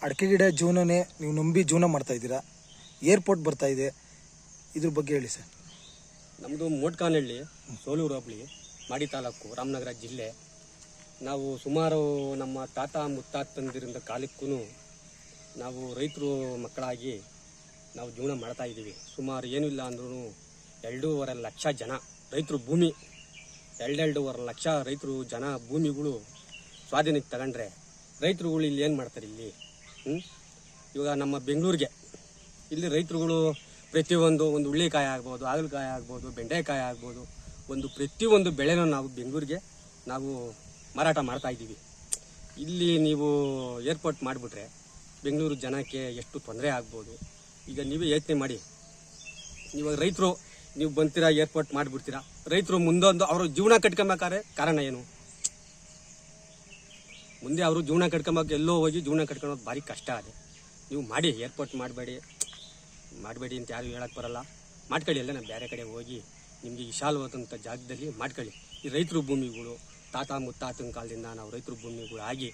ಅಡಿಕೆ ಗಿಡ ಜೀವನನೇ ನೀವು ನಂಬಿ ಜೀವನ ಮಾಡ್ತಾ ಇದ್ದೀರಾ, ಏರ್ಪೋರ್ಟ್ ಬರ್ತಾ ಇದೆ, ಇದ್ರ ಬಗ್ಗೆ ಹೇಳಿ ಸರ್. ನಮ್ಮದು ಮೋಟ್ಕಾನಹಳ್ಳಿ, ಸೋಲೂರು ಹೋಬಳಿ, ಮಾಡಿ ತಾಲೂಕು, ರಾಮನಗರ ಜಿಲ್ಲೆ. ನಾವು ಸುಮಾರು ನಮ್ಮ ತಾತ ಮುತ್ತಾತಂದಿರಿಂದ ಕಾಲಕ್ಕೂ ನಾವು ರೈತರು ಮಕ್ಕಳಾಗಿ ನಾವು ಜೀವನ ಮಾಡ್ತಾ ಇದ್ದೀವಿ. ಸುಮಾರು ಏನೂ ಇಲ್ಲ ಅಂದ್ರೂ 2.5 ಲಕ್ಷ ಜನ ರೈತರು ಭೂಮಿ, 2.5 ಲಕ್ಷ ರೈತರು ಜನ ಭೂಮಿಗಳು ಸ್ವಾಧೀನಕ್ಕೆ ತಗೊಂಡ್ರೆ ರೈತರುಗಳು ಇಲ್ಲಿ ಏನು ಮಾಡ್ತಾರೆ ಇಲ್ಲಿ? ಇವಾಗ ನಮ್ಮ ಬೆಂಗಳೂರಿಗೆ ಇಲ್ಲಿ ರೈತರುಗಳು ಪ್ರತಿಯೊಂದು ಒಂದು ಹುಳ್ಳಿಕಾಯಿ ಆಗ್ಬೋದು, ಹಾಗಲಕಾಯಿ ಆಗ್ಬೋದು, ಬೆಂಡೆಕಾಯಿ ಆಗ್ಬೋದು, ಪ್ರತಿಯೊಂದು ಬೆಳೆನೂ ನಾವು ಬೆಂಗಳೂರಿಗೆ ನಾವು ಮಾರಾಟ ಮಾಡ್ತಾ ಇದ್ದೀವಿ. ಇಲ್ಲಿ ನೀವು ಏರ್ಪೋರ್ಟ್ ಮಾಡಿಬಿಟ್ರೆ ಬೆಂಗಳೂರು ಜನಕ್ಕೆ ಎಷ್ಟು ತೊಂದರೆ ಆಗ್ಬೋದು. ಈಗ ನೀವೇ ಯೋಚನೆ ಮಾಡಿ, ಇವಾಗ ರೈತರು ನೀವು ಬಂತೀರಾ, ಏರ್ಪೋರ್ಟ್ ಮಾಡಿಬಿಡ್ತೀರಾ, ರೈತರು ಮುಂದೊಂದು ಅವರು ಜೀವನ ಕಟ್ಕೊಬೇಕಾದ್ರೆ ಕಾರಣ ಏನು? ಮುಂದೆ ಅವರು ಜೀವನ ಕಟ್ಕೊಬೇಕು, ಎಲ್ಲೋ ಹೋಗಿ ಜೀವನ ಕಟ್ಕೊಳೋದು ಭಾರಿ ಕಷ್ಟ ಅದೇ. ನೀವು ಮಾಡಿ, ಏರ್ಪೋರ್ಟ್ ಮಾಡಬೇಡಿ ಅಂತ ಯಾರು ಹೇಳಕ್ಕೆ ಬರಲ್ಲ. ಮಾಡ್ಕೊಳ್ಳಿ, ಎಲ್ಲ ನಾವು ಬೇರೆ ಕಡೆ ಹೋಗಿ ನಿಮಗೆ ವಿಶಾಲವಾದಂಥ ಜಾಗದಲ್ಲಿ ಮಾಡ್ಕೊಳ್ಳಿ. ಈ ರೈತರು ಭೂಮಿಗಳು ತಾತ ಮುತ್ತಾತನ ಕಾಲದಿಂದ ನಾವು ರೈತರು ಭೂಮಿಗಳು ಆಗಿ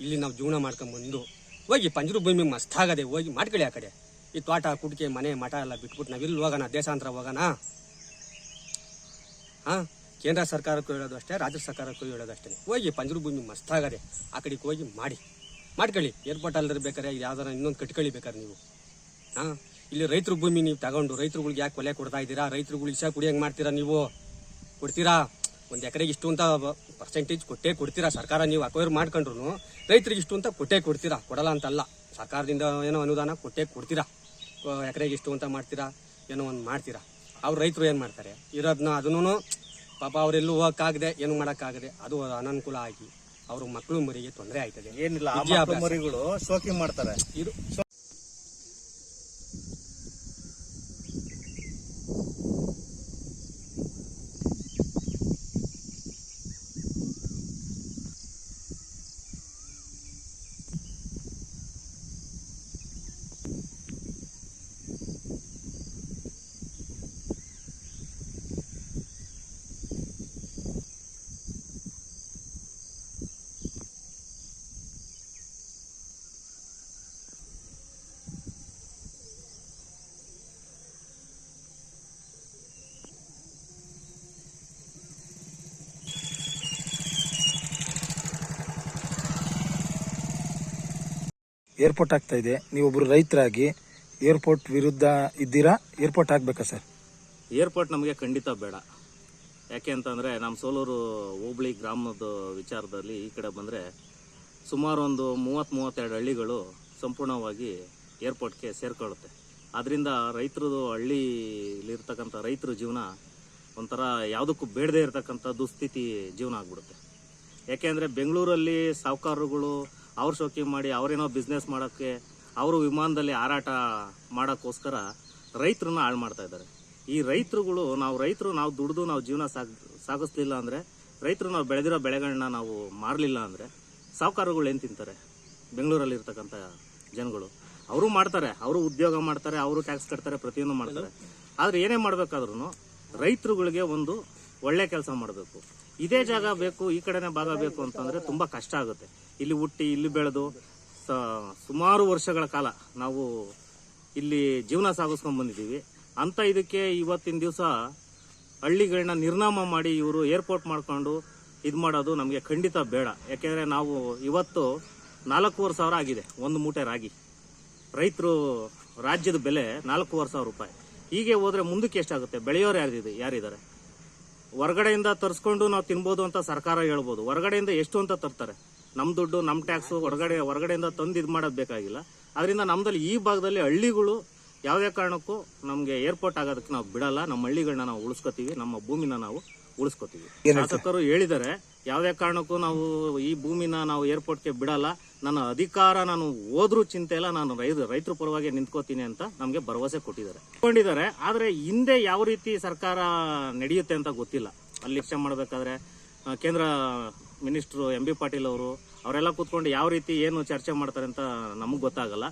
ಇಲ್ಲಿ ನಾವು ಜೀವನ ಮಾಡ್ಕೊಂಬಂದು ಹೋಗಿ ಪಂಜರು ಭೂಮಿ ಮಸ್ತಾಗದೆ ಹೋಗಿ ಮಾಡ್ಕೊಳ್ಳಿ. ಆ ಕಡೆ ಈ ತೋಟ ಕುಡಿಕೆ ಮನೆ ಮಠ ಎಲ್ಲ ಬಿಟ್ಬಿಟ್ಟು ನಾವಿಲ್ಲಿ ಹೋಗೋಣ, ದೇಶಾಂತರ ಹೋಗೋಣ? ಕೇಂದ್ರ ಸರ್ಕಾರಕ್ಕೂ ಹೇಳೋದು ಅಷ್ಟೇ, ರಾಜ್ಯ ಸರ್ಕಾರಕ್ಕೂ ಹೇಳೋದು ಅಷ್ಟೇ. ಹೋಗಿ ಪಂಜರು ಭೂಮಿ ಮಸ್ತಾಗದೆ ಆ ಕಡೆಗೆ ಹೋಗಿ ಮಾಡ್ಕೊಳ್ಳಿ. ಏರ್ಪೋರ್ಟ್ ಅಲ್ಲದ್ರೆ ಬೇಕಾದ್ರೆ ಯಾವ್ದಾರ ಇನ್ನೊಂದು ಕಟ್ಕೊಳ್ಳಿ ಬೇಕಾದ್ರೆ ನೀವು. ಇಲ್ಲಿ ರೈತರು ಭೂಮಿ ನೀವು ತಗೊಂಡು ರೈತರುಗಳಿಗೆ ಯಾಕೆ ಕೊಲೆ ಕೊಡ್ತಾ ಇದ್ದೀರಾ? ರೈತರುಗಳಿಗೆ ಇಷ್ಟ ಕುಡಿಯಂಗೆ ಮಾಡ್ತೀರಾ? ನೀವು ಕೊಡ್ತೀರಾ? ಒಂದು ಎಕರೆಗೆ ಇಷ್ಟು ಅಂತ ಪರ್ಸೆಂಟೇಜ್ ಕೊಡ್ತೀರಾ. ಸರ್ಕಾರ ನೀವು ಅಕ್ವೈರ್ ಮಾಡ್ಕೊಂಡ್ರು ರೈತರಿಗೆ ಇಷ್ಟು ಅಂತ ಕೊಡ್ತೀರಾ. ಕೊಡಲ್ಲ ಅಂತಲ್ಲ, ಸರ್ಕಾರದಿಂದ ಏನೋ ಅನುದಾನ ಕೊಡ್ತೀರಾ. ಎಕರೆಗೆ ಇಷ್ಟು ಅಂತ ಮಾಡ್ತೀರಾ, ಏನೋ ಒಂದು ಮಾಡ್ತೀರಾ. ಅವ್ರು ರೈತರು ಏನು ಮಾಡ್ತಾರೆ? ಇರೋದನ್ನ ಅದನ್ನು ಪಾಪ ಅವರೆಲ್ಲೂ ಹೋಗಕ್ಕಾಗದೆ, ಏನು ಮಾಡೋಕ್ಕಾಗದೆ, ಅದು ಅನನುಕೂಲ ಆಗಿ ಅವ್ರ ಮಕ್ಕಳು ಮರಿಗೆ ತೊಂದರೆ ಆಯ್ತದೆ. ಏನಿಲ್ಲ, ಮರಿಗಳು ಶೋಕಿ ಮಾಡ್ತಾರೆ. ಇದು ಏರ್ಪೋರ್ಟ್ ಆಗ್ತಾ ಇದೆ, ನೀವೊಬ್ರು ರೈತರಾಗಿ ಏರ್ಪೋರ್ಟ್ ವಿರುದ್ಧ ಇದ್ದೀರಾ? Airport ಆಗ್ಬೇಕಾ sir? ಏರ್ಪೋರ್ಟ್ ನಮಗೆ ಖಂಡಿತ ಬೇಡ. ಯಾಕೆ ಅಂತಂದರೆ ನಮ್ಮ ಸೋಲೂರು ಹೋಬಳಿ ಗ್ರಾಮದ ವಿಚಾರದಲ್ಲಿ ಈ ಕಡೆ ಬಂದರೆ ಸುಮಾರು ಒಂದು 30-32 ಹಳ್ಳಿಗಳು ಸಂಪೂರ್ಣವಾಗಿ ಏರ್ಪೋರ್ಟ್ಗೆ ಸೇರ್ಕೊಳ್ಳುತ್ತೆ. ಆದ್ದರಿಂದ ರೈತರದು ಹಳ್ಳಿಲಿರ್ತಕ್ಕಂಥ ರೈತರ ಜೀವನ ಒಂಥರ ಯಾವುದಕ್ಕೂ ಬೇಡದೇ ಇರತಕ್ಕಂಥ ದುಸ್ಥಿತಿ ಜೀವನ ಆಗ್ಬಿಡುತ್ತೆ. ಯಾಕೆಂದರೆ ಬೆಂಗಳೂರಲ್ಲಿ ಸಾಹುಕಾರರುಗಳು ಅವ್ರು ಶೋಕಿ ಮಾಡಿ ಅವರೇನೋ ಬಿಸ್ನೆಸ್ ಮಾಡೋಕ್ಕೆ, ಅವರು ವಿಮಾನದಲ್ಲಿ ಹಾರಾಟ ಮಾಡೋಕ್ಕೋಸ್ಕರ ರೈತರನ್ನ ಹಾಳು ಮಾಡ್ತಾ ಇದ್ದಾರೆ. ಈ ರೈತರುಗಳು, ನಾವು ದುಡಿದು ನಾವು ಜೀವನ ಸಾಗಿಸ್ಲಿಲ್ಲ ಅಂದರೆ, ರೈತರು ನಾವು ಬೆಳೆದಿರೋ ಬೆಳೆಗಳನ್ನ ನಾವು ಮಾರಲಿಲ್ಲ ಅಂದರೆ ಸಾಹುಕಾರರುಗಳು ಏನು ತಿಂತಾರೆ? ಬೆಂಗಳೂರಲ್ಲಿ ಇರ್ತಕ್ಕಂಥ ಜನಗಳು ಅವರು ಮಾಡ್ತಾರೆ, ಅವರು ಉದ್ಯೋಗ ಮಾಡ್ತಾರೆ, ಅವರು ಟ್ಯಾಕ್ಸ್ ಕಟ್ತಾರೆ, ಪ್ರತಿಯೊಂದು ಮಾಡ್ತಾರೆ. ಆದರೆ ಏನೇ ಮಾಡಬೇಕಾದ್ರೂ ರೈತರುಗಳಿಗೆ ಒಂದು ಒಳ್ಳೆ ಕೆಲಸ ಮಾಡಬೇಕು. ಇದೇ ಜಾಗ ಬೇಕು, ಈ ಕಡೆನೇ ಭಾಗ ಬೇಕು ಅಂತಂದರೆ ತುಂಬ ಕಷ್ಟ ಆಗುತ್ತೆ. ಇಲ್ಲಿ ಹುಟ್ಟಿ ಇಲ್ಲಿ ಬೆಳೆದು ಸುಮಾರು ವರ್ಷಗಳ ಕಾಲ ನಾವು ಇಲ್ಲಿ ಜೀವನ ಸಾಗಿಸ್ಕೊಂಡು ಬಂದಿದ್ದೀವಿ. ಅಂತ ಇದಕ್ಕೆ ಇವತ್ತಿನ ದಿವಸ ಹಳ್ಳಿಗಳನ್ನ ನಿರ್ನಾಮ ಮಾಡಿ ಇವರು ಏರ್ಪೋರ್ಟ್ ಮಾಡ್ಕೊಂಡು ಇದು ಮಾಡೋದು ನಮಗೆ ಖಂಡಿತ ಬೇಡ. ಯಾಕೆಂದರೆ ನಾವು ಇವತ್ತು 4,500 ಆಗಿದೆ ಒಂದು ಮೂಟೆ ರಾಗಿ. ರೈತರು ರಾಜ್ಯದ ಬೆಲೆ 4,500 ರೂಪಾಯಿ. ಹೀಗೆ ಹೋದರೆ ಮುಂದಕ್ಕೆ ಎಷ್ಟಾಗುತ್ತೆ? ಬೆಳೆಯೋರು ಯಾರಿದ್ದಾರೆ? ಹೊರಗಡೆಯಿಂದ ತರಿಸ್ಕೊಂಡು ನಾವು ತಿನ್ಬೋದು ಅಂತ ಸರ್ಕಾರ ಹೇಳ್ಬೋದು. ಹೊರಗಡೆಯಿಂದ ಎಷ್ಟು ಅಂತ ತರ್ತಾರೆ? ನಮ್ಮ ದುಡ್ಡು, ನಮ್ಮ ಟ್ಯಾಕ್ಸು ಹೊರಗಡೆಯಿಂದ ತಂದು ಇದು ಮಾಡೋದು ಬೇಕಾಗಿಲ್ಲ. ಅದರಿಂದ ನಮ್ಮದಲ್ಲಿ ಈ ಭಾಗದಲ್ಲಿ ಹಳ್ಳಿಗಳು ಯಾವುದೇ ಕಾರಣಕ್ಕೂ ನಮಗೆ ಏರ್ಪೋರ್ಟ್ ಆಗೋದಕ್ಕೆ ನಾವು ಬಿಡಲ್ಲ. ನಮ್ಮ ಹಳ್ಳಿಗಳನ್ನ ನಾವು ಉಳಿಸ್ಕೋತೀವಿ, ನಮ್ಮ ಭೂಮಿನ ನಾವು ಉಳಿಸ್ಕೋತೀವಿ. ಶಾಸಕರು ಹೇಳಿದ್ದಾರೆ, ಯಾವುದೇ ಕಾರಣಕ್ಕೂ ನಾವು ಈ ಭೂಮಿನ ನಾವು ಏರ್ಪೋರ್ಟ್ಗೆ ಬಿಡಲ್ಲ. ನನ್ನ ಅಧಿಕಾರ ನಾನು ಹೋದ್ರೂ ಚಿಂತೆ ಇಲ್ಲ, ನಾನು ರೈತರ ಪರವಾಗಿ ನಿಂತ್ಕೋತೀನಿ ಅಂತ ನಮಗೆ ಭರವಸೆ ಕೊಟ್ಟಿದ್ದಾರೆ. ಆದರೆ ಹಿಂದೆ ಯಾವ ರೀತಿ ಸರ್ಕಾರ ನಡೆಯುತ್ತೆ ಅಂತ ಗೊತ್ತಿಲ್ಲ. ಅಲ್ಲಿ ರಕ್ಷಣೆ ಮಾಡಬೇಕಾದ್ರೆ ಕೇಂದ್ರ ಮಿನಿಸ್ಟ್ರು MB ಪಾಟೀಲ್ ಅವರೆಲ್ಲ ಕೂತ್ಕೊಂಡು ಯಾವ ರೀತಿ ಏನು ಚರ್ಚೆ ಮಾಡ್ತಾರೆ ಅಂತ ನಮಗೆ ಗೊತ್ತಾಗಲ್ಲ.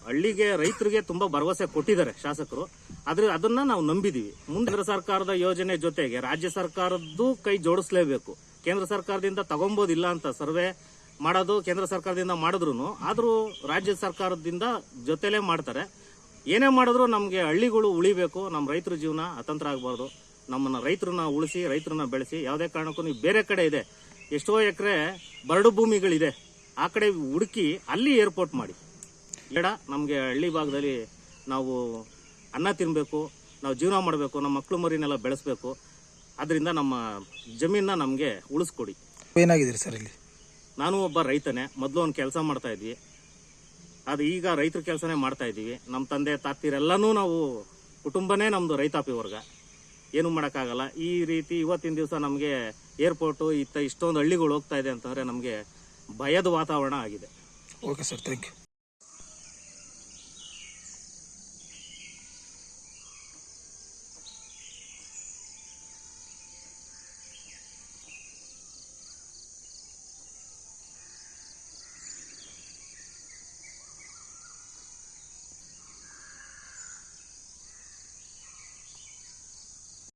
ಹಳ್ಳಿಗೆ ರೈತರಿಗೆ ತುಂಬಾ ಭರವಸೆ ಕೊಟ್ಟಿದ್ದಾರೆ ಶಾಸಕರು. ಆದ್ರೆ ಅದನ್ನ ನಾವು ನಂಬಿದೀವಿ. ಮುಂದೆ ಸರ್ಕಾರದ ಯೋಜನೆ ಜೊತೆಗೆ ರಾಜ್ಯ ಸರ್ಕಾರದ್ದು ಕೈ ಜೋಡಿಸಲೇಬೇಕು. ಕೇಂದ್ರ ಸರ್ಕಾರದಿಂದ ತಗೊಂಬೋದಿಲ್ಲ ಅಂತ ಸರ್ವೆ ಮಾಡೋದು ಕೇಂದ್ರ ಸರ್ಕಾರದಿಂದ ಮಾಡಿದ್ರು ಆದರೂ ರಾಜ್ಯ ಸರ್ಕಾರದಿಂದ ಜೊತೆಲೇ ಮಾಡ್ತಾರೆ. ಏನೇ ಮಾಡಿದ್ರು ನಮಗೆ ಹಳ್ಳಿಗಳು ಉಳಿಬೇಕು, ನಮ್ಮ ರೈತರ ಜೀವನ ಅತಂತ್ರ ಆಗಬಾರ್ದು. ನಮ್ಮನ್ನ ರೈತರನ್ನ ಉಳಿಸಿ, ರೈತರನ್ನ ಬೆಳೆಸಿ. ಯಾವುದೇ ಕಾರಣಕ್ಕೂ ನೀವು ಬೇರೆ ಕಡೆ ಇದೆ, ಎಷ್ಟೋ ಎಕರೆ ಬರಡು ಭೂಮಿಗಳಿದೆ, ಆ ಕಡೆ ಹುಡುಕಿ ಅಲ್ಲಿ ಏರ್ಪೋರ್ಟ್ ಮಾಡಿ. ಬೇಡ, ನಮಗೆ ಹಳ್ಳಿ ಭಾಗದಲ್ಲಿ ನಾವು ಅನ್ನ ತಿನ್ನಬೇಕು, ನಾವು ಜೀವನ ಮಾಡಬೇಕು, ನಮ್ಮ ಮಕ್ಕಳು ಮರಿನೆಲ್ಲ ಬೆಳೆಸಬೇಕು. ಅದರಿಂದ ನಮ್ಮ ಜಮೀನನ್ನ ನಮಗೆ ಉಳಿಸ್ಕೊಡಿ. ಏನಾಗಿದ್ದೀರಿ ಸರ್ ಇಲ್ಲಿ? ನಾನು ಒಬ್ಬ ರೈತನೇ. ಮೊದಲು ಒಂದು ಕೆಲಸ ಮಾಡ್ತಾ ಇದ್ವಿ, ಅದು ಈಗ ರೈತರ ಕೆಲಸನೇ ಮಾಡ್ತಾ ಇದ್ದೀವಿ. ನಮ್ಮ ತಂದೆ ತಾತಿರೆಲ್ಲನೂ ನಾವು ಕುಟುಂಬನೇ ನಮ್ಮದು ರೈತಾಪಿ ವರ್ಗ. ಏನು ಮಾಡೋಕ್ಕಾಗಲ್ಲ. ಈ ರೀತಿ ಇವತ್ತಿನ ದಿವಸ ನಮಗೆ ಏರ್ಪೋರ್ಟು ಇಷ್ಟೊಂದು ಹಳ್ಳಿಗಳು ಹೋಗ್ತಾ ಇದೆ ಅಂತಂದರೆ ನಮಗೆ ಭಯದ ವಾತಾವರಣ ಆಗಿದೆ. Okay sir, thank you.